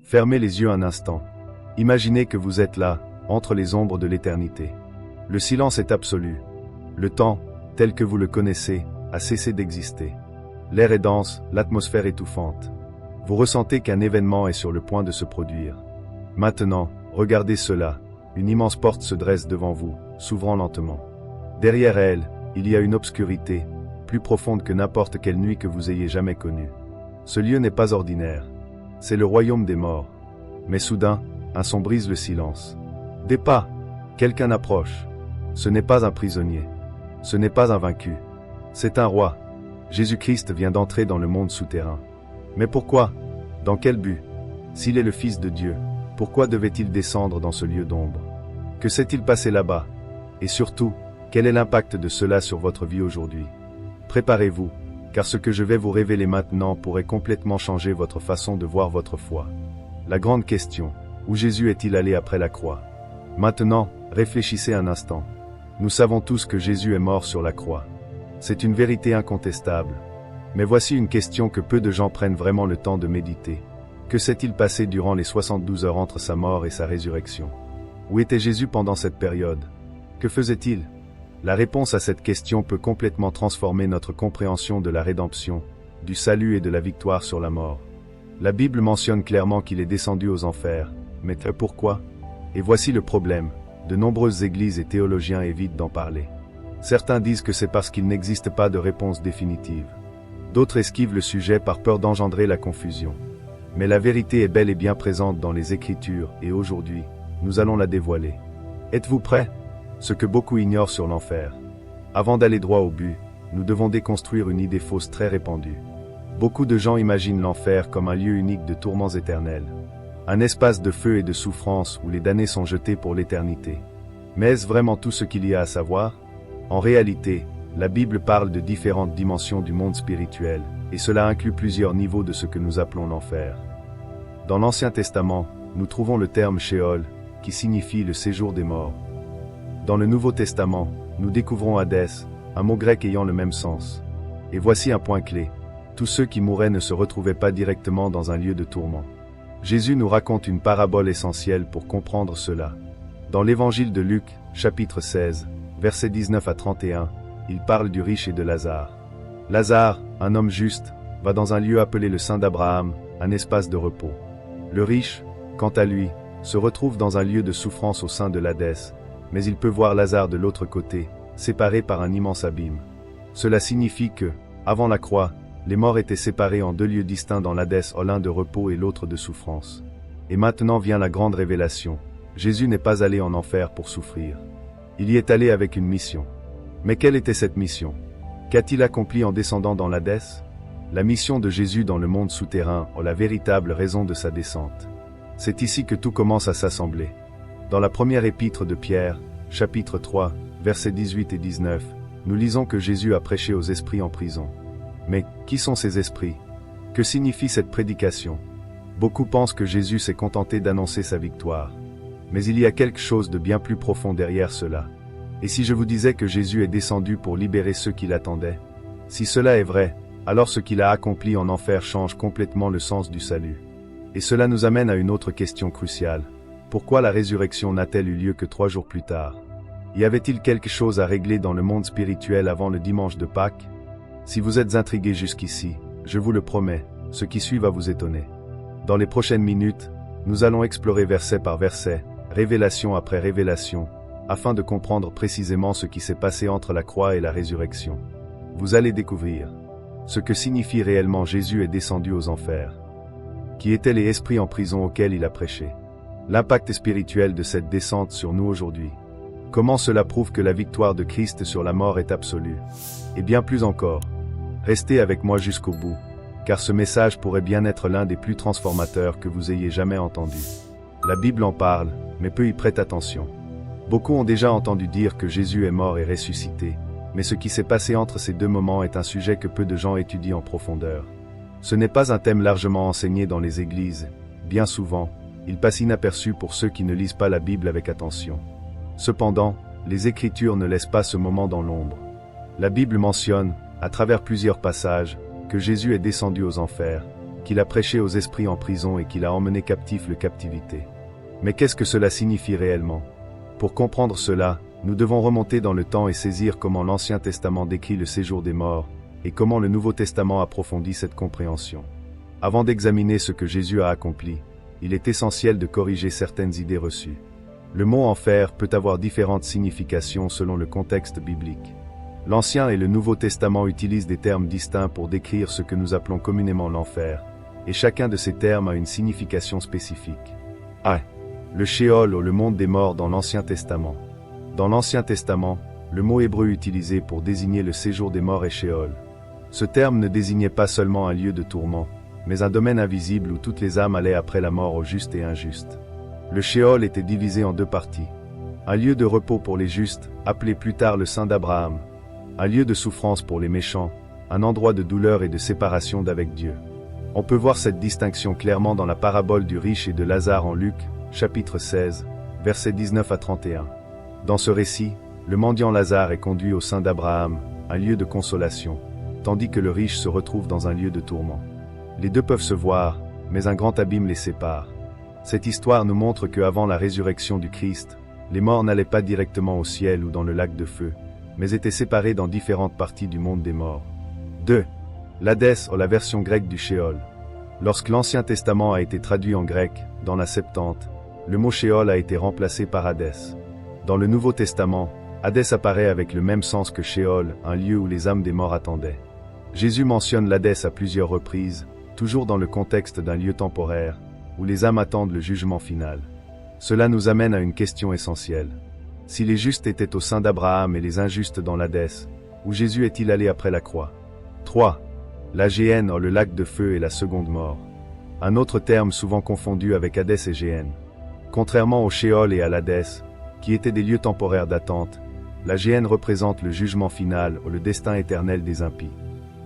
Fermez les yeux un instant. Imaginez que vous êtes là, entre les ombres de l'éternité. Le silence est absolu. Le temps, tel que vous le connaissez, a cessé d'exister. L'air est dense, l'atmosphère étouffante. Vous ressentez qu'un événement est sur le point de se produire. Maintenant, regardez cela. Une immense porte se dresse devant vous, s'ouvrant lentement. Derrière elle, il y a une obscurité, plus profonde que n'importe quelle nuit que vous ayez jamais connue. Ce lieu n'est pas ordinaire. C'est le royaume des morts. Mais soudain, un son brise le silence. Des pas. Quelqu'un approche. Ce n'est pas un prisonnier. Ce n'est pas un vaincu. C'est un roi. Jésus-Christ vient d'entrer dans le monde souterrain. Mais pourquoi? Dans quel but? S'il est le Fils de Dieu, pourquoi devait-il descendre dans ce lieu d'ombre? Que s'est-il passé là-bas? Et surtout, quel est l'impact de cela sur votre vie aujourd'hui? Préparez-vous, car ce que je vais vous révéler maintenant pourrait complètement changer votre façon de voir votre foi. La grande question, où Jésus est-il allé après la croix? Maintenant, réfléchissez un instant. Nous savons tous que Jésus est mort sur la croix. C'est une vérité incontestable. Mais voici une question que peu de gens prennent vraiment le temps de méditer. Que s'est-il passé durant les 72 heures entre sa mort et sa résurrection? Où était Jésus pendant cette période? Que faisait-il? La réponse à cette question peut complètement transformer notre compréhension de la rédemption, du salut et de la victoire sur la mort. La Bible mentionne clairement qu'il est descendu aux enfers, mais pourquoi? Et voici le problème, de nombreuses églises et théologiens évitent d'en parler. Certains disent que c'est parce qu'il n'existe pas de réponse définitive. D'autres esquivent le sujet par peur d'engendrer la confusion. Mais la vérité est bel et bien présente dans les Écritures, et aujourd'hui, nous allons la dévoiler. Êtes-vous prêts? Ce que beaucoup ignorent sur l'enfer. Avant d'aller droit au but, nous devons déconstruire une idée fausse très répandue. Beaucoup de gens imaginent l'enfer comme un lieu unique de tourments éternels. Un espace de feu et de souffrance où les damnés sont jetés pour l'éternité. Mais est-ce vraiment tout ce qu'il y a à savoir? En réalité, la Bible parle de différentes dimensions du monde spirituel, et cela inclut plusieurs niveaux de ce que nous appelons l'enfer. Dans l'Ancien Testament, nous trouvons le terme Sheol, qui signifie le séjour des morts. Dans le Nouveau Testament, nous découvrons Hadès, un mot grec ayant le même sens. Et voici un point clé. Tous ceux qui mouraient ne se retrouvaient pas directement dans un lieu de tourment. Jésus nous raconte une parabole essentielle pour comprendre cela. Dans l'Évangile de Luc, chapitre 16, versets 19 à 31, il parle du riche et de Lazare. Lazare, un homme juste, va dans un lieu appelé le sein d'Abraham, un espace de repos. Le riche, quant à lui, se retrouve dans un lieu de souffrance au sein de l'Hadès, mais il peut voir Lazare de l'autre côté, séparé par un immense abîme. Cela signifie que, avant la croix, les morts étaient séparés en deux lieux distincts dans l'Hadès, l'un de repos et l'autre de souffrance. Et maintenant vient la grande révélation. Jésus n'est pas allé en enfer pour souffrir. Il y est allé avec une mission. Mais quelle était cette mission? Qu'a-t-il accompli en descendant dans l'Hadès? La mission de Jésus dans le monde souterrain est la véritable raison de sa descente. C'est ici que tout commence à s'assembler. Dans la première épître de Pierre, chapitre 3, versets 18 et 19, nous lisons que Jésus a prêché aux esprits en prison. Mais, qui sont ces esprits? Que signifie cette prédication? Beaucoup pensent que Jésus s'est contenté d'annoncer sa victoire. Mais il y a quelque chose de bien plus profond derrière cela. Et si je vous disais que Jésus est descendu pour libérer ceux qui l'attendaient? Si cela est vrai, alors ce qu'il a accompli en enfer change complètement le sens du salut. Et cela nous amène à une autre question cruciale. Pourquoi la résurrection n'a-t-elle eu lieu que 3 jours plus tard? Y avait-il quelque chose à régler dans le monde spirituel avant le dimanche de Pâques? Si vous êtes intrigué jusqu'ici, je vous le promets, ce qui suit va vous étonner. Dans les prochaines minutes, nous allons explorer verset par verset, révélation après révélation, afin de comprendre précisément ce qui s'est passé entre la croix et la résurrection. Vous allez découvrir ce que signifie réellement Jésus est descendu aux enfers. Qui étaient les esprits en prison auxquels il a prêché? L'impact spirituel de cette descente sur nous aujourd'hui. Comment cela prouve que la victoire de Christ sur la mort est absolue? Et bien plus encore. Restez avec moi jusqu'au bout, car ce message pourrait bien être l'un des plus transformateurs que vous ayez jamais entendu. La Bible en parle, mais peu y prête attention. Beaucoup ont déjà entendu dire que Jésus est mort et ressuscité, mais ce qui s'est passé entre ces deux moments est un sujet que peu de gens étudient en profondeur. Ce n'est pas un thème largement enseigné dans les églises. Bien souvent, il passe inaperçu pour ceux qui ne lisent pas la Bible avec attention. Cependant, les Écritures ne laissent pas ce moment dans l'ombre. La Bible mentionne, à travers plusieurs passages, que Jésus est descendu aux enfers, qu'il a prêché aux esprits en prison et qu'il a emmené captif le captivité. Mais qu'est-ce que cela signifie réellement? Pour comprendre cela, nous devons remonter dans le temps et saisir comment l'Ancien Testament décrit le séjour des morts, et comment le Nouveau Testament approfondit cette compréhension. Avant d'examiner ce que Jésus a accompli, il est essentiel de corriger certaines idées reçues. Le mot enfer peut avoir différentes significations selon le contexte biblique. L'Ancien et le Nouveau Testament utilisent des termes distincts pour décrire ce que nous appelons communément l'enfer, et chacun de ces termes a une signification spécifique. A. Le Sheol ou le monde des morts dans l'Ancien Testament. Dans l'Ancien Testament, le mot hébreu utilisé pour désigner le séjour des morts est Sheol. Ce terme ne désignait pas seulement un lieu de tourment, mais un domaine invisible où toutes les âmes allaient après la mort aux justes et injustes. Le Sheol était divisé en deux parties. Un lieu de repos pour les justes, appelé plus tard le sein d'Abraham. Un lieu de souffrance pour les méchants, un endroit de douleur et de séparation d'avec Dieu. On peut voir cette distinction clairement dans la parabole du riche et de Lazare en Luc, chapitre 16, versets 19 à 31. Dans ce récit, le mendiant Lazare est conduit au sein d'Abraham, un lieu de consolation, tandis que le riche se retrouve dans un lieu de tourment. Les deux peuvent se voir, mais un grand abîme les sépare. Cette histoire nous montre qu'avant la résurrection du Christ, les morts n'allaient pas directement au ciel ou dans le lac de feu, mais étaient séparés dans différentes parties du monde des morts. 2. L'Hadès, ou la version grecque du Sheol. Lorsque l'Ancien Testament a été traduit en grec, dans la Septante, le mot Sheol a été remplacé par Hadès. Dans le Nouveau Testament, Hadès apparaît avec le même sens que Sheol, un lieu où les âmes des morts attendaient. Jésus mentionne l'Hadès à plusieurs reprises, toujours dans le contexte d'un lieu temporaire, où les âmes attendent le jugement final. Cela nous amène à une question essentielle. Si les justes étaient au sein d'Abraham et les injustes dans l'Hadès, où Jésus est-il allé après la croix? 3. La Géhenne, le lac de feu et la seconde mort. Un autre terme souvent confondu avec Hadès et Géhenne. Contrairement au Sheol et à l'Hadès, qui étaient des lieux temporaires d'attente, la Géhenne représente le jugement final ou le destin éternel des impies.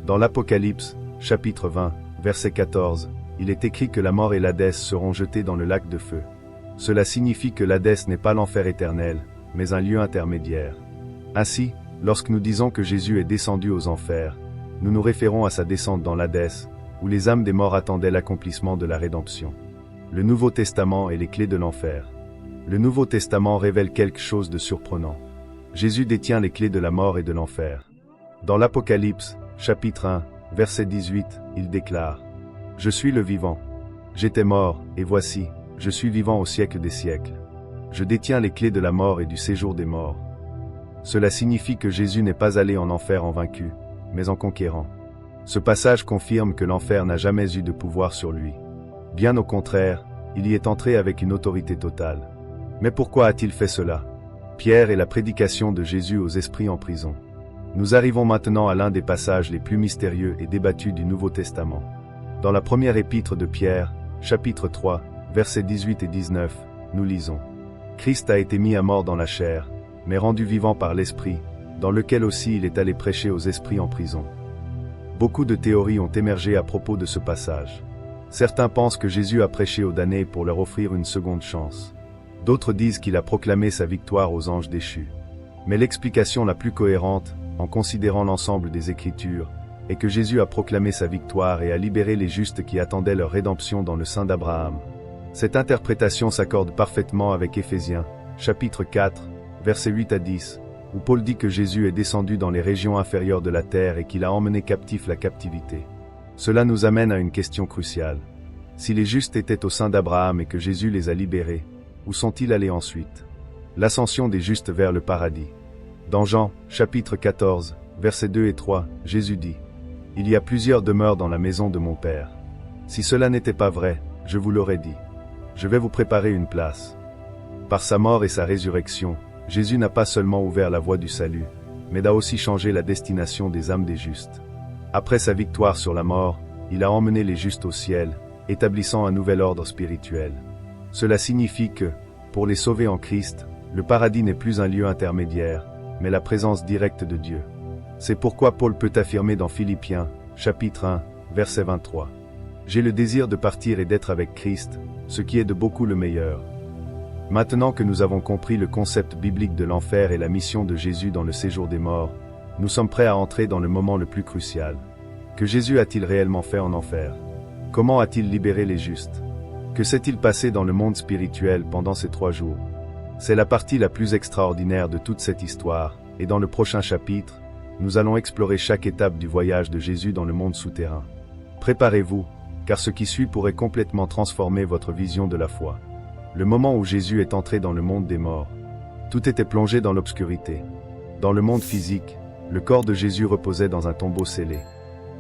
Dans l'Apocalypse, chapitre 20, verset 14, il est écrit que la mort et l'Hadès seront jetés dans le lac de feu. Cela signifie que l'Hadès n'est pas l'enfer éternel, mais un lieu intermédiaire. Ainsi, lorsque nous disons que Jésus est descendu aux enfers, nous nous référons à sa descente dans l'Hadès, où les âmes des morts attendaient l'accomplissement de la rédemption. Le Nouveau Testament est les clés de l'enfer. Le Nouveau Testament révèle quelque chose de surprenant. Jésus détient les clés de la mort et de l'enfer. Dans l'Apocalypse, chapitre 1, verset 18, il déclare « Je suis le vivant. J'étais mort, et voici, je suis vivant au siècle des siècles. Je détiens les clés de la mort et du séjour des morts. » Cela signifie que Jésus n'est pas allé en enfer en vaincu, mais en conquérant. Ce passage confirme que l'enfer n'a jamais eu de pouvoir sur lui. Bien au contraire, il y est entré avec une autorité totale. Mais pourquoi a-t-il fait cela? Pierre et la prédication de Jésus aux esprits en prison. Nous arrivons maintenant à l'un des passages les plus mystérieux et débattus du Nouveau Testament. Dans la première épître de Pierre, chapitre 3, versets 18 et 19, nous lisons « Christ a été mis à mort dans la chair, mais rendu vivant par l'Esprit, dans lequel aussi il est allé prêcher aux esprits en prison. » Beaucoup de théories ont émergé à propos de ce passage. Certains pensent que Jésus a prêché aux damnés pour leur offrir une seconde chance. D'autres disent qu'il a proclamé sa victoire aux anges déchus. Mais l'explication la plus cohérente, en considérant l'ensemble des Écritures, est que Jésus a proclamé sa victoire et a libéré les justes qui attendaient leur rédemption dans le sein d'Abraham. Cette interprétation s'accorde parfaitement avec Éphésiens, chapitre 4, versets 8 à 10, où Paul dit que Jésus est descendu dans les régions inférieures de la terre et qu'il a emmené captif la captivité. Cela nous amène à une question cruciale. Si les justes étaient au sein d'Abraham et que Jésus les a libérés, où sont-ils allés ensuite? L'ascension des justes vers le paradis. Dans Jean, chapitre 14, versets 2 et 3, Jésus dit « Il y a plusieurs demeures dans la maison de mon Père. Si cela n'était pas vrai, je vous l'aurais dit. Je vais vous préparer une place. » Par sa mort et sa résurrection, Jésus n'a pas seulement ouvert la voie du salut, mais a aussi changé la destination des âmes des justes. Après sa victoire sur la mort, il a emmené les justes au ciel, établissant un nouvel ordre spirituel. Cela signifie que, pour les sauvés en Christ, le paradis n'est plus un lieu intermédiaire, mais la présence directe de Dieu. C'est pourquoi Paul peut affirmer dans Philippiens, chapitre 1, verset 23. « J'ai le désir de partir et d'être avec Christ, ce qui est de beaucoup le meilleur. » Maintenant que nous avons compris le concept biblique de l'enfer et la mission de Jésus dans le séjour des morts, nous sommes prêts à entrer dans le moment le plus crucial. Que Jésus a-t-il réellement fait en enfer? Comment a-t-il libéré les justes? Que s'est-il passé dans le monde spirituel pendant ces 3 jours? C'est la partie la plus extraordinaire de toute cette histoire, et dans le prochain chapitre, nous allons explorer chaque étape du voyage de Jésus dans le monde souterrain. Préparez-vous, car ce qui suit pourrait complètement transformer votre vision de la foi. Le moment où Jésus est entré dans le monde des morts, tout était plongé dans l'obscurité. Dans le monde physique, le corps de Jésus reposait dans un tombeau scellé.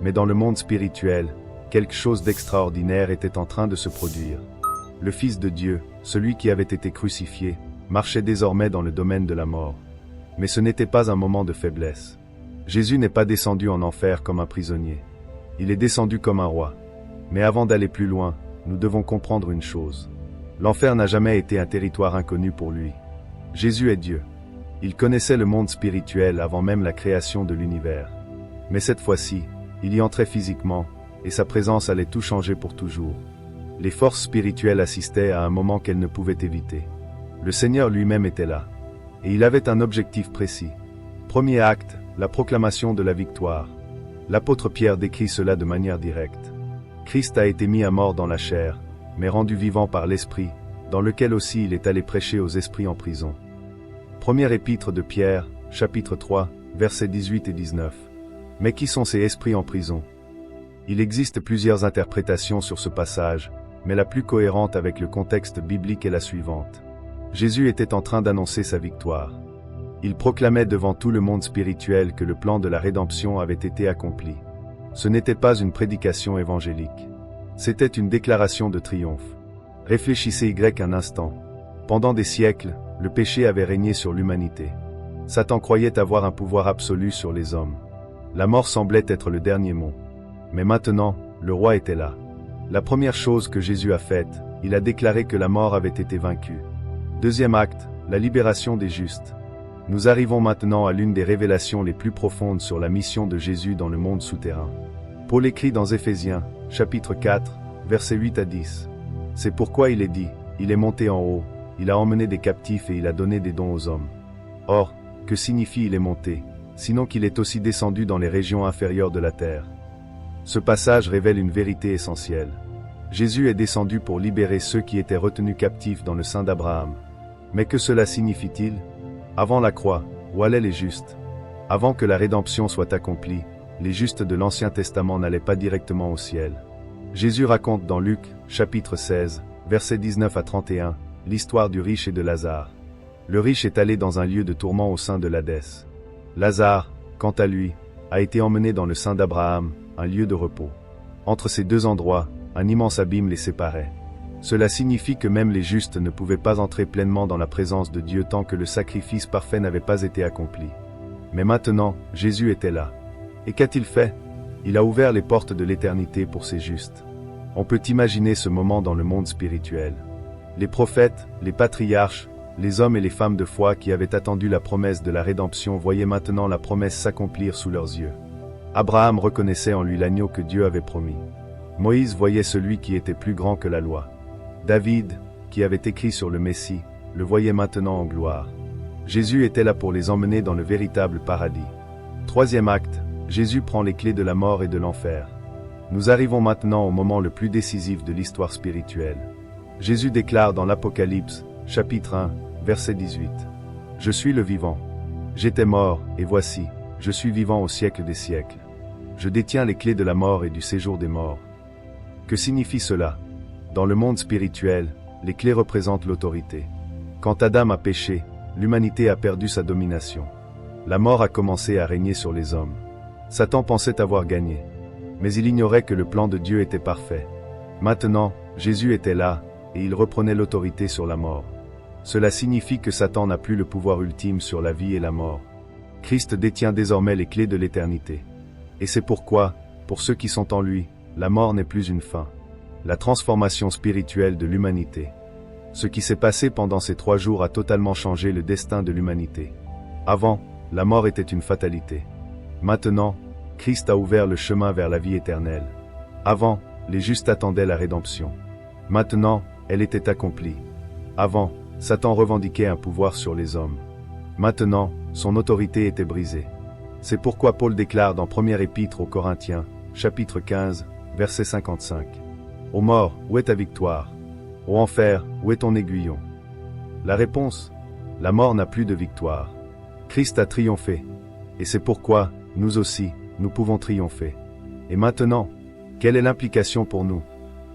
Mais dans le monde spirituel, quelque chose d'extraordinaire était en train de se produire. Le Fils de Dieu, celui qui avait été crucifié, marchait désormais dans le domaine de la mort. Mais ce n'était pas un moment de faiblesse. Jésus n'est pas descendu en enfer comme un prisonnier. Il est descendu comme un roi. Mais avant d'aller plus loin, nous devons comprendre une chose. L'enfer n'a jamais été un territoire inconnu pour lui. Jésus est Dieu. Il connaissait le monde spirituel avant même la création de l'univers. Mais cette fois-ci, il y entrait physiquement, et sa présence allait tout changer pour toujours. Les forces spirituelles assistaient à un moment qu'elles ne pouvaient éviter. Le Seigneur lui-même était là. Et il avait un objectif précis. Premier acte, la proclamation de la victoire. L'apôtre Pierre décrit cela de manière directe. Christ a été mis à mort dans la chair, mais rendu vivant par l'Esprit, dans lequel aussi il est allé prêcher aux esprits en prison. Première épître de Pierre, chapitre 3, versets 18 et 19. Mais qui sont ces esprits en prison? Il existe plusieurs interprétations sur ce passage, mais la plus cohérente avec le contexte biblique est la suivante. Jésus était en train d'annoncer sa victoire. Il proclamait devant tout le monde spirituel que le plan de la rédemption avait été accompli. Ce n'était pas une prédication évangélique. C'était une déclaration de triomphe. Réfléchissez un instant. Pendant des siècles, le péché avait régné sur l'humanité. Satan croyait avoir un pouvoir absolu sur les hommes. La mort semblait être le dernier mot. Mais maintenant, le roi était là. La première chose que Jésus a faite, il a déclaré que la mort avait été vaincue. Deuxième acte, la libération des justes. Nous arrivons maintenant à l'une des révélations les plus profondes sur la mission de Jésus dans le monde souterrain. Paul écrit dans Éphésiens, chapitre 4, versets 8 à 10. C'est pourquoi il est dit, il est monté en haut, il a emmené des captifs et il a donné des dons aux hommes. Or, que signifie il est monté, sinon qu'il est aussi descendu dans les régions inférieures de la terre? Ce passage révèle une vérité essentielle. Jésus est descendu pour libérer ceux qui étaient retenus captifs dans le sein d'Abraham. Mais que cela signifie-t-il? Avant la croix, où allaient les justes? Avant que la rédemption soit accomplie, les justes de l'Ancien Testament n'allaient pas directement au ciel. Jésus raconte dans Luc, chapitre 16, versets 19 à 31, l'histoire du riche et de Lazare. Le riche est allé dans un lieu de tourment au sein de l'Hadès. Lazare, quant à lui, a été emmené dans le sein d'Abraham, un lieu de repos. Entre ces deux endroits, un immense abîme les séparait. Cela signifie que même les justes ne pouvaient pas entrer pleinement dans la présence de Dieu tant que le sacrifice parfait n'avait pas été accompli. Mais maintenant, Jésus était là. Et qu'a-t-il fait? Il a ouvert les portes de l'éternité pour ces justes. On peut imaginer ce moment dans le monde spirituel. Les prophètes, les patriarches, les hommes et les femmes de foi qui avaient attendu la promesse de la rédemption voyaient maintenant la promesse s'accomplir sous leurs yeux. Abraham reconnaissait en lui l'agneau que Dieu avait promis. Moïse voyait celui qui était plus grand que la loi. David, qui avait écrit sur le Messie, le voyait maintenant en gloire. Jésus était là pour les emmener dans le véritable paradis. Troisième acte, Jésus prend les clés de la mort et de l'enfer. Nous arrivons maintenant au moment le plus décisif de l'histoire spirituelle. Jésus déclare dans l'Apocalypse, chapitre 1, verset 18. « Je suis le vivant. J'étais mort, et voici, je suis vivant au siècle des siècles. Je détiens les clés de la mort et du séjour des morts. » Que signifie cela? Dans le monde spirituel, les clés représentent l'autorité. Quand Adam a péché, l'humanité a perdu sa domination. La mort a commencé à régner sur les hommes. Satan pensait avoir gagné. Mais il ignorait que le plan de Dieu était parfait. Maintenant, Jésus était là, et il reprenait l'autorité sur la mort. Cela signifie que Satan n'a plus le pouvoir ultime sur la vie et la mort. Christ détient désormais les clés de l'éternité. Et c'est pourquoi, pour ceux qui sont en lui, la mort n'est plus une fin. La transformation spirituelle de l'humanité. Ce qui s'est passé pendant ces 3 jours a totalement changé le destin de l'humanité. Avant, la mort était une fatalité. Maintenant, Christ a ouvert le chemin vers la vie éternelle. Avant, les justes attendaient la rédemption. Maintenant, elle était accomplie. Avant, Satan revendiquait un pouvoir sur les hommes. Maintenant, son autorité était brisée. C'est pourquoi Paul déclare dans 1er Épître aux Corinthiens, chapitre 15, verset 55. Ô mort, où est ta victoire? Ô enfer, où est ton aiguillon? La réponse: la mort n'a plus de victoire. Christ a triomphé. Et c'est pourquoi, nous aussi, nous pouvons triompher. Et maintenant, quelle est l'implication pour nous?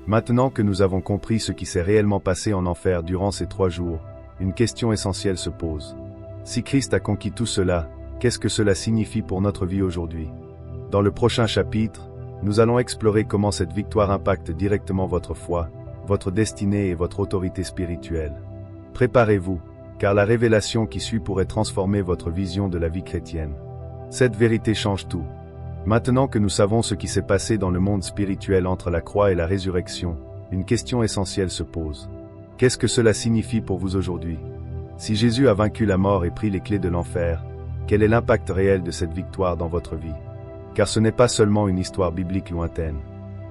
Maintenant que nous avons compris ce qui s'est réellement passé en enfer durant ces 3 jours, une question essentielle se pose. Si Christ a conquis tout cela, qu'est-ce que cela signifie pour notre vie aujourd'hui? Dans le prochain chapitre, nous allons explorer comment cette victoire impacte directement votre foi, votre destinée et votre autorité spirituelle. Préparez-vous, car la révélation qui suit pourrait transformer votre vision de la vie chrétienne. Cette vérité change tout. Maintenant que nous savons ce qui s'est passé dans le monde spirituel entre la croix et la résurrection, une question essentielle se pose. Qu'est-ce que cela signifie pour vous aujourd'hui? Si Jésus a vaincu la mort et pris les clés de l'enfer, quel est l'impact réel de cette victoire dans votre vie? Car ce n'est pas seulement une histoire biblique lointaine.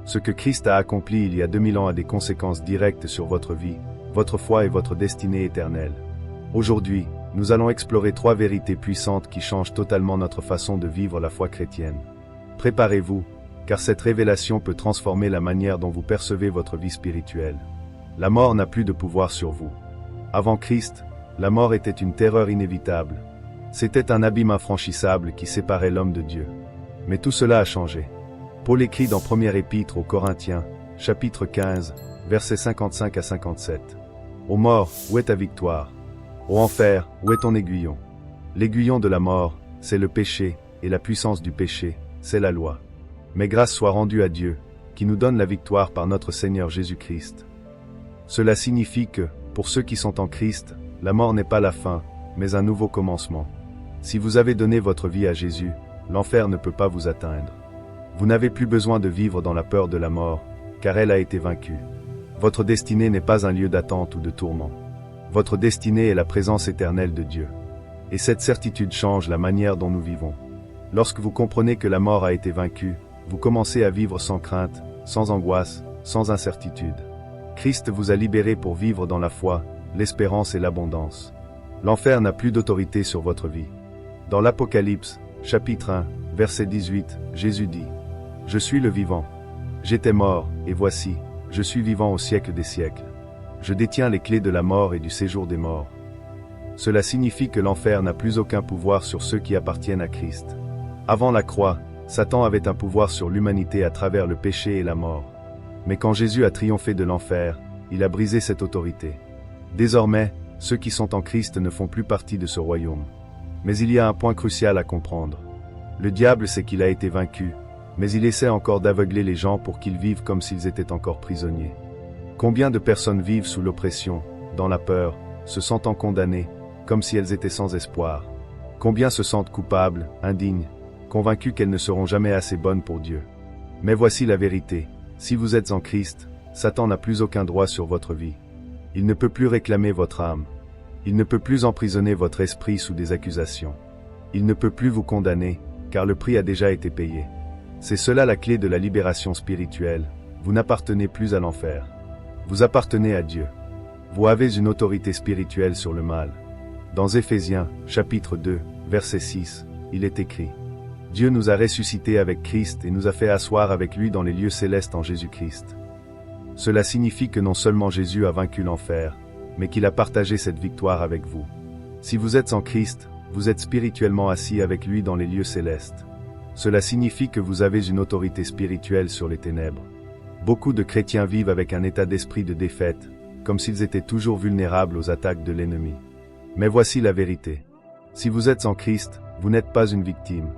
Ce que Christ a accompli il y a 2000 ans a des conséquences directes sur votre vie, votre foi et votre destinée éternelle. Aujourd'hui, nous allons explorer 3 vérités puissantes qui changent totalement notre façon de vivre la foi chrétienne. Préparez-vous, car cette révélation peut transformer la manière dont vous percevez votre vie spirituelle. La mort n'a plus de pouvoir sur vous. Avant Christ, la mort était une terreur inévitable. C'était un abîme infranchissable qui séparait l'homme de Dieu. Mais tout cela a changé. Paul écrit dans 1er épître aux Corinthiens, chapitre 15, versets 55 à 57. Ô mort, où est ta victoire? Ô enfer, où est ton aiguillon? L'aiguillon de la mort, c'est le péché, et la puissance du péché, c'est la loi. Mais grâce soit rendue à Dieu, qui nous donne la victoire par notre Seigneur Jésus-Christ. Cela signifie que, pour ceux qui sont en Christ, la mort n'est pas la fin, mais un nouveau commencement. Si vous avez donné votre vie à Jésus, l'enfer ne peut pas vous atteindre. Vous n'avez plus besoin de vivre dans la peur de la mort, car elle a été vaincue. Votre destinée n'est pas un lieu d'attente ou de tourment. Votre destinée est la présence éternelle de Dieu. Et cette certitude change la manière dont nous vivons. Lorsque vous comprenez que la mort a été vaincue, vous commencez à vivre sans crainte, sans angoisse, sans incertitude. Christ vous a libéré pour vivre dans la foi, l'espérance et l'abondance. L'enfer n'a plus d'autorité sur votre vie. Dans l'Apocalypse, chapitre 1, verset 18, Jésus dit: « Je suis le vivant. J'étais mort, et voici, je suis vivant au siècle des siècles. Je détiens les clés de la mort et du séjour des morts. » Cela signifie que l'enfer n'a plus aucun pouvoir sur ceux qui appartiennent à Christ. Avant la croix, Satan avait un pouvoir sur l'humanité à travers le péché et la mort. Mais quand Jésus a triomphé de l'enfer, il a brisé cette autorité. Désormais, ceux qui sont en Christ ne font plus partie de ce royaume. Mais il y a un point crucial à comprendre. Le diable sait qu'il a été vaincu, mais il essaie encore d'aveugler les gens pour qu'ils vivent comme s'ils étaient encore prisonniers. Combien de personnes vivent sous l'oppression, dans la peur, se sentant condamnées, comme si elles étaient sans espoir? Combien se sentent coupables, indignes, convaincus qu'elles ne seront jamais assez bonnes pour Dieu? Mais voici la vérité. Si vous êtes en Christ, Satan n'a plus aucun droit sur votre vie. Il ne peut plus réclamer votre âme. Il ne peut plus emprisonner votre esprit sous des accusations. Il ne peut plus vous condamner, car le prix a déjà été payé. C'est cela la clé de la libération spirituelle. Vous n'appartenez plus à l'enfer. Vous appartenez à Dieu. Vous avez une autorité spirituelle sur le mal. Dans Éphésiens, chapitre 2, verset 6, il est écrit: « Dieu nous a ressuscités avec Christ et nous a fait asseoir avec lui dans les lieux célestes en Jésus-Christ. » Cela signifie que non seulement Jésus a vaincu l'enfer, mais qu'il a partagé cette victoire avec vous. Si vous êtes en Christ, vous êtes spirituellement assis avec lui dans les lieux célestes. Cela signifie que vous avez une autorité spirituelle sur les ténèbres. Beaucoup de chrétiens vivent avec un état d'esprit de défaite, comme s'ils étaient toujours vulnérables aux attaques de l'ennemi. Mais voici la vérité. Si vous êtes en Christ, vous n'êtes pas une victime.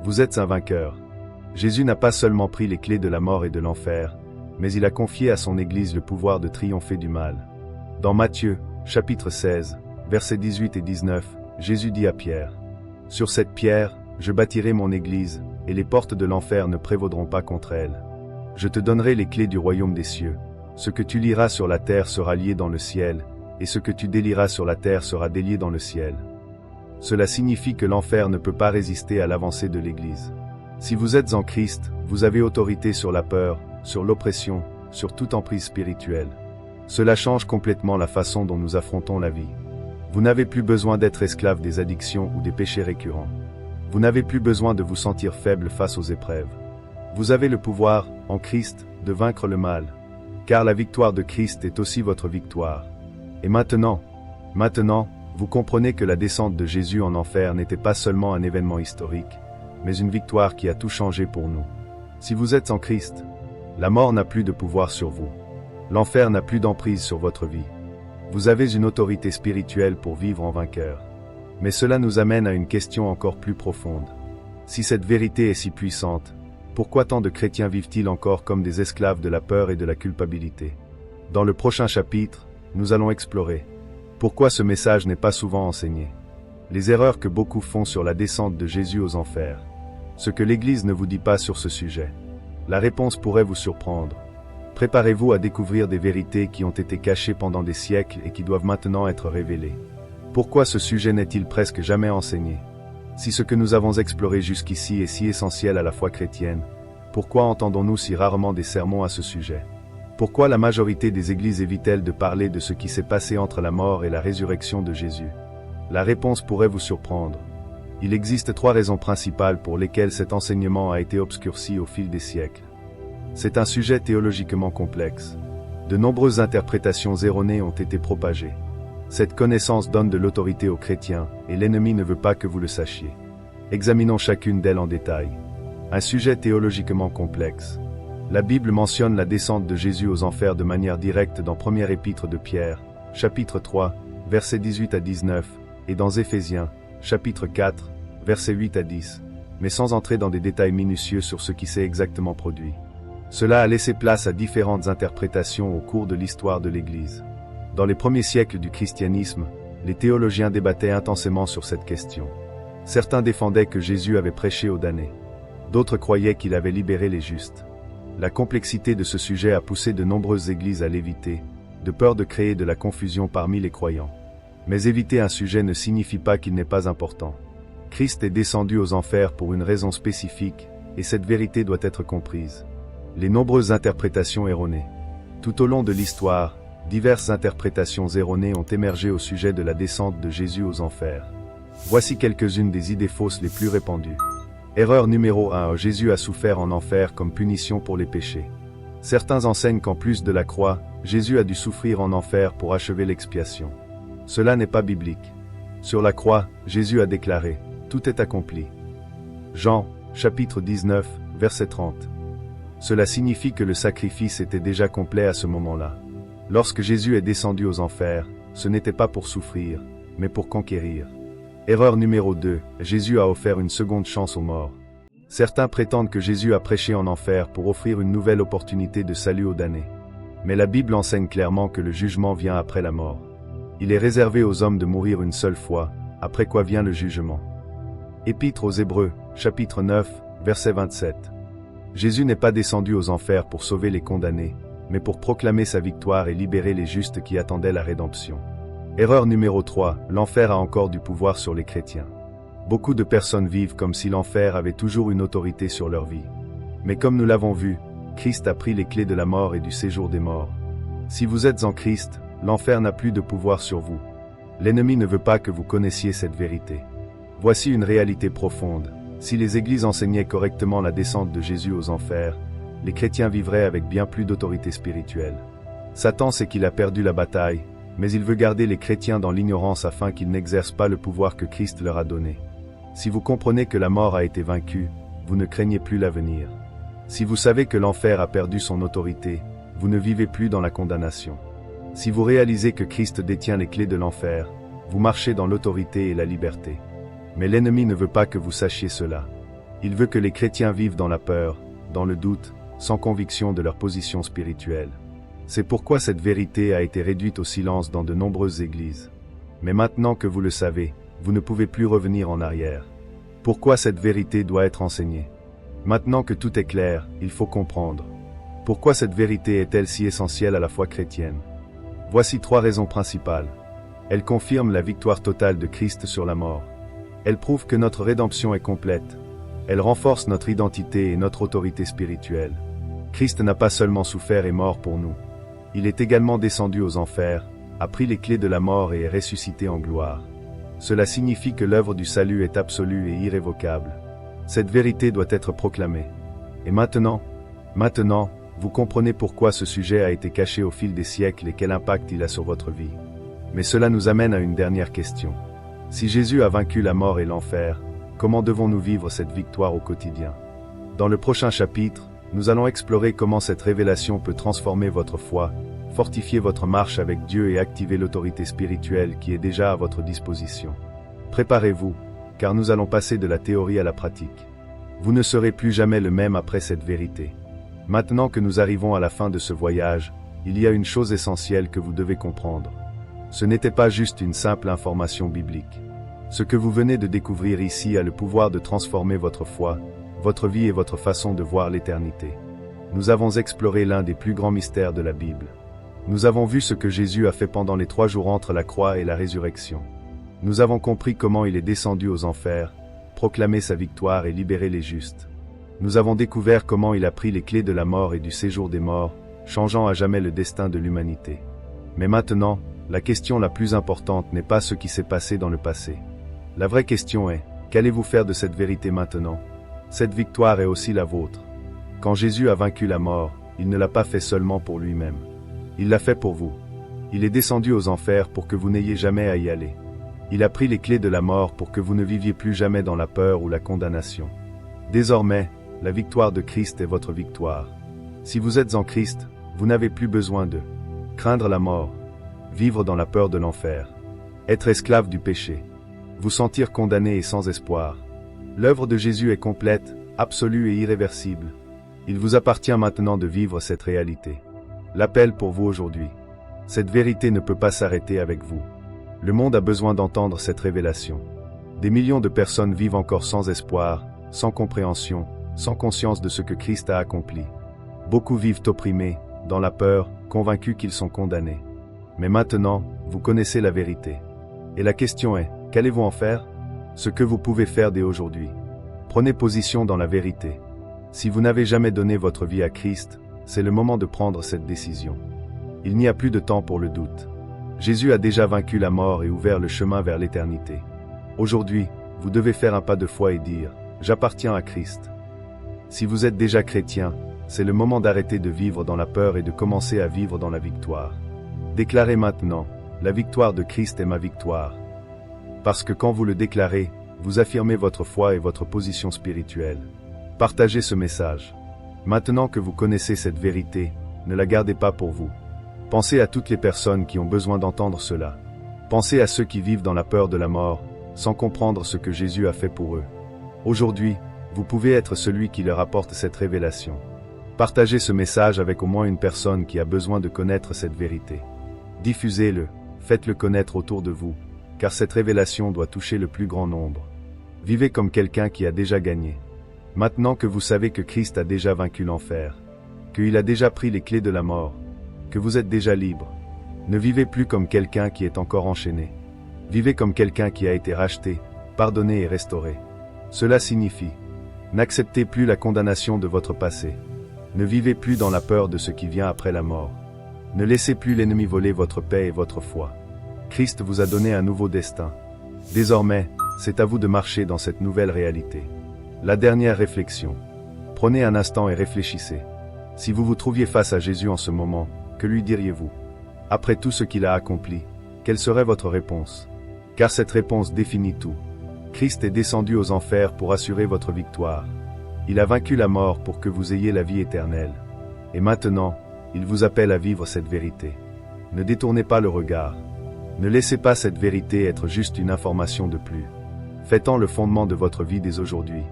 Vous êtes un vainqueur. Jésus n'a pas seulement pris les clés de la mort et de l'enfer, mais il a confié à son Église le pouvoir de triompher du mal. Dans Matthieu, chapitre 16, versets 18 et 19, Jésus dit à Pierre: « Sur cette pierre, je bâtirai mon Église, et les portes de l'enfer ne prévaudront pas contre elle. Je te donnerai les clés du royaume des cieux. Ce que tu lieras sur la terre sera lié dans le ciel, et ce que tu délieras sur la terre sera délié dans le ciel. » Cela signifie que l'enfer ne peut pas résister à l'avancée de l'Église. Si vous êtes en Christ, vous avez autorité sur la peur, sur l'oppression, sur toute emprise spirituelle. Cela change complètement la façon dont nous affrontons la vie. Vous n'avez plus besoin d'être esclave des addictions ou des péchés récurrents. Vous n'avez plus besoin de vous sentir faible face aux épreuves. Vous avez le pouvoir, en Christ, de vaincre le mal. car la victoire de Christ est aussi votre victoire. Et maintenant, vous comprenez que la descente de Jésus en enfer n'était pas seulement un événement historique, mais une victoire qui a tout changé pour nous. Si vous êtes en Christ, la mort n'a plus de pouvoir sur vous. L'enfer n'a plus d'emprise sur votre vie. Vous avez une autorité spirituelle pour vivre en vainqueur. Mais cela nous amène à une question encore plus profonde. Si cette vérité est si puissante, pourquoi tant de chrétiens vivent-ils encore comme des esclaves de la peur et de la culpabilité? Dans le prochain chapitre, nous allons explorer pourquoi ce message n'est pas souvent enseigné, les erreurs que beaucoup font sur la descente de Jésus aux enfers, ce que l'Église ne vous dit pas sur ce sujet. La réponse pourrait vous surprendre. Préparez-vous à découvrir des vérités qui ont été cachées pendant des siècles et qui doivent maintenant être révélées. Pourquoi ce sujet n'est-il presque jamais enseigné? Si ce que nous avons exploré jusqu'ici est si essentiel à la foi chrétienne, pourquoi entendons-nous si rarement des sermons à ce sujet? Pourquoi la majorité des églises évite-t-elle de parler de ce qui s'est passé entre la mort et la résurrection de Jésus? La réponse pourrait vous surprendre. Il existe 3 raisons principales pour lesquelles cet enseignement a été obscurci au fil des siècles. C'est un sujet théologiquement complexe. De nombreuses interprétations erronées ont été propagées. Cette connaissance donne de l'autorité aux chrétiens, et l'ennemi ne veut pas que vous le sachiez. Examinons chacune d'elles en détail. Un sujet théologiquement complexe. La Bible mentionne la descente de Jésus aux enfers de manière directe dans Première Épître de Pierre, chapitre 3, versets 18 à 19, et dans Éphésiens, chapitre 4, versets 8 à 10, mais sans entrer dans des détails minutieux sur ce qui s'est exactement produit. Cela a laissé place à différentes interprétations au cours de l'histoire de l'Église. Dans les premiers siècles du christianisme, les théologiens débattaient intensément sur cette question. Certains défendaient que Jésus avait prêché aux damnés. D'autres croyaient qu'il avait libéré les justes. La complexité de ce sujet a poussé de nombreuses églises à l'éviter, de peur de créer de la confusion parmi les croyants. Mais éviter un sujet ne signifie pas qu'il n'est pas important. Christ est descendu aux enfers pour une raison spécifique, et cette vérité doit être comprise. Les nombreuses interprétations erronées. Tout au long de l'histoire, diverses interprétations erronées ont émergé au sujet de la descente de Jésus aux enfers. Voici quelques-unes des idées fausses les plus répandues. Erreur numéro 1. Jésus a souffert en enfer comme punition pour les péchés. Certains enseignent qu'en plus de la croix, Jésus a dû souffrir en enfer pour achever l'expiation. Cela n'est pas biblique. Sur la croix, Jésus a déclaré « Tout est accompli ». Jean, chapitre 19, verset 30. Cela signifie que le sacrifice était déjà complet à ce moment-là. Lorsque Jésus est descendu aux enfers, ce n'était pas pour souffrir, mais pour conquérir. Erreur numéro 2. Jésus a offert une seconde chance aux morts. Certains prétendent que Jésus a prêché en enfer pour offrir une nouvelle opportunité de salut aux damnés. Mais la Bible enseigne clairement que le jugement vient après la mort. Il est réservé aux hommes de mourir une seule fois, après quoi vient le jugement. Épître aux Hébreux, chapitre 9, verset 27. Jésus n'est pas descendu aux enfers pour sauver les condamnés, mais pour proclamer sa victoire et libérer les justes qui attendaient la rédemption. Erreur numéro 3. L'enfer a encore du pouvoir sur les chrétiens. Beaucoup de personnes vivent comme si l'enfer avait toujours une autorité sur leur vie. Mais comme nous l'avons vu, Christ a pris les clés de la mort et du séjour des morts. Si vous êtes en Christ, l'enfer n'a plus de pouvoir sur vous. L'ennemi ne veut pas que vous connaissiez cette vérité. Voici une réalité profonde. Si les églises enseignaient correctement la descente de Jésus aux enfers, les chrétiens vivraient avec bien plus d'autorité spirituelle. Satan sait qu'il a perdu la bataille, mais il veut garder les chrétiens dans l'ignorance afin qu'ils n'exercent pas le pouvoir que Christ leur a donné. Si vous comprenez que la mort a été vaincue, vous ne craignez plus l'avenir. Si vous savez que l'enfer a perdu son autorité, vous ne vivez plus dans la condamnation. Si vous réalisez que Christ détient les clés de l'enfer, vous marchez dans l'autorité et la liberté. Mais l'ennemi ne veut pas que vous sachiez cela. Il veut que les chrétiens vivent dans la peur, dans le doute, sans conviction de leur position spirituelle. C'est pourquoi cette vérité a été réduite au silence dans de nombreuses églises. Mais maintenant que vous le savez, vous ne pouvez plus revenir en arrière. Pourquoi cette vérité doit être enseignée? Maintenant que tout est clair, il faut comprendre. Pourquoi cette vérité est-elle si essentielle à la foi chrétienne? Voici 3 raisons principales. Elle confirme la victoire totale de Christ sur la mort. Elle prouve que notre rédemption est complète. Elle renforce notre identité et notre autorité spirituelle. Christ n'a pas seulement souffert et mort pour nous. Il est également descendu aux enfers, a pris les clés de la mort et est ressuscité en gloire. Cela signifie que l'œuvre du salut est absolue et irrévocable. Cette vérité doit être proclamée. Et maintenant, vous comprenez pourquoi ce sujet a été caché au fil des siècles et quel impact il a sur votre vie. Mais cela nous amène à une dernière question. Si Jésus a vaincu la mort et l'enfer, comment devons-nous vivre cette victoire au quotidien? Dans le prochain chapitre, nous allons explorer comment cette révélation peut transformer votre foi, fortifier votre marche avec Dieu et activer l'autorité spirituelle qui est déjà à votre disposition. Préparez-vous, car nous allons passer de la théorie à la pratique. Vous ne serez plus jamais le même après cette vérité. Maintenant que nous arrivons à la fin de ce voyage, il y a une chose essentielle que vous devez comprendre. Ce n'était pas juste une simple information biblique. Ce que vous venez de découvrir ici a le pouvoir de transformer votre foi, votre vie et votre façon de voir l'éternité. Nous avons exploré l'un des plus grands mystères de la Bible. Nous avons vu ce que Jésus a fait pendant les 3 jours entre la croix et la résurrection. Nous avons compris comment il est descendu aux enfers, proclamé sa victoire et libéré les justes. Nous avons découvert comment il a pris les clés de la mort et du séjour des morts, changeant à jamais le destin de l'humanité. Mais maintenant, la question la plus importante n'est pas ce qui s'est passé dans le passé. La vraie question est, qu'allez-vous faire de cette vérité maintenant? Cette victoire est aussi la vôtre. Quand Jésus a vaincu la mort, il ne l'a pas fait seulement pour lui-même. Il l'a fait pour vous. Il est descendu aux enfers pour que vous n'ayez jamais à y aller. Il a pris les clés de la mort pour que vous ne viviez plus jamais dans la peur ou la condamnation. Désormais, la victoire de Christ est votre victoire. Si vous êtes en Christ, vous n'avez plus besoin de craindre la mort, vivre dans la peur de l'enfer, être esclave du péché, vous sentir condamné et sans espoir. L'œuvre de Jésus est complète, absolue et irréversible. Il vous appartient maintenant de vivre cette réalité. L'appel pour vous aujourd'hui. Cette vérité ne peut pas s'arrêter avec vous. Le monde a besoin d'entendre cette révélation. Des millions de personnes vivent encore sans espoir, sans compréhension, sans conscience de ce que Christ a accompli. Beaucoup vivent opprimés, dans la peur, convaincus qu'ils sont condamnés. Mais maintenant, vous connaissez la vérité. Et la question est, qu'allez-vous en faire? Ce que vous pouvez faire dès aujourd'hui. Prenez position dans la vérité. Si vous n'avez jamais donné votre vie à Christ, c'est le moment de prendre cette décision. Il n'y a plus de temps pour le doute. Jésus a déjà vaincu la mort et ouvert le chemin vers l'éternité. Aujourd'hui, vous devez faire un pas de foi et dire, j'appartiens à Christ. Si vous êtes déjà chrétien, c'est le moment d'arrêter de vivre dans la peur et de commencer à vivre dans la victoire. Déclarez maintenant, la victoire de Christ est ma victoire. Parce que quand vous le déclarez, vous affirmez votre foi et votre position spirituelle. Partagez ce message. Maintenant que vous connaissez cette vérité, ne la gardez pas pour vous. Pensez à toutes les personnes qui ont besoin d'entendre cela. Pensez à ceux qui vivent dans la peur de la mort, sans comprendre ce que Jésus a fait pour eux. Aujourd'hui, vous pouvez être celui qui leur apporte cette révélation. Partagez ce message avec au moins une personne qui a besoin de connaître cette vérité. Diffusez-le, faites-le connaître autour de vous, car cette révélation doit toucher le plus grand nombre. Vivez comme quelqu'un qui a déjà gagné. Maintenant que vous savez que Christ a déjà vaincu l'enfer, qu'il a déjà pris les clés de la mort, que vous êtes déjà libre, ne vivez plus comme quelqu'un qui est encore enchaîné. Vivez comme quelqu'un qui a été racheté, pardonné et restauré. Cela signifie, n'acceptez plus la condamnation de votre passé. Ne vivez plus dans la peur de ce qui vient après la mort. Ne laissez plus l'ennemi voler votre paix et votre foi. Christ vous a donné un nouveau destin. Désormais, c'est à vous de marcher dans cette nouvelle réalité. La dernière réflexion. Prenez un instant et réfléchissez. Si vous vous trouviez face à Jésus en ce moment, que lui diriez-vous? Après tout ce qu'il a accompli, quelle serait votre réponse? Car cette réponse définit tout. Christ est descendu aux enfers pour assurer votre victoire. Il a vaincu la mort pour que vous ayez la vie éternelle. Et maintenant, il vous appelle à vivre cette vérité. Ne détournez pas le regard. Ne laissez pas cette vérité être juste une information de plus. Faites-en le fondement de votre vie dès aujourd'hui.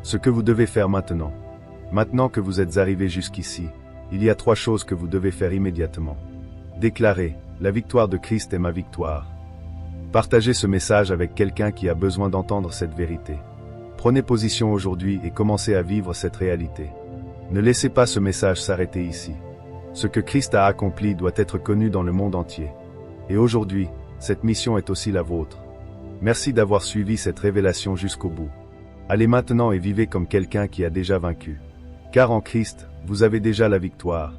Ce que vous devez faire maintenant. Maintenant que vous êtes arrivé jusqu'ici, il y a 3 choses que vous devez faire immédiatement. Déclarez, la victoire de Christ est ma victoire. Partagez ce message avec quelqu'un qui a besoin d'entendre cette vérité. Prenez position aujourd'hui et commencez à vivre cette réalité. Ne laissez pas ce message s'arrêter ici. Ce que Christ a accompli doit être connu dans le monde entier. Et aujourd'hui, cette mission est aussi la vôtre. Merci d'avoir suivi cette révélation jusqu'au bout. Allez maintenant et vivez comme quelqu'un qui a déjà vaincu. Car en Christ, vous avez déjà la victoire.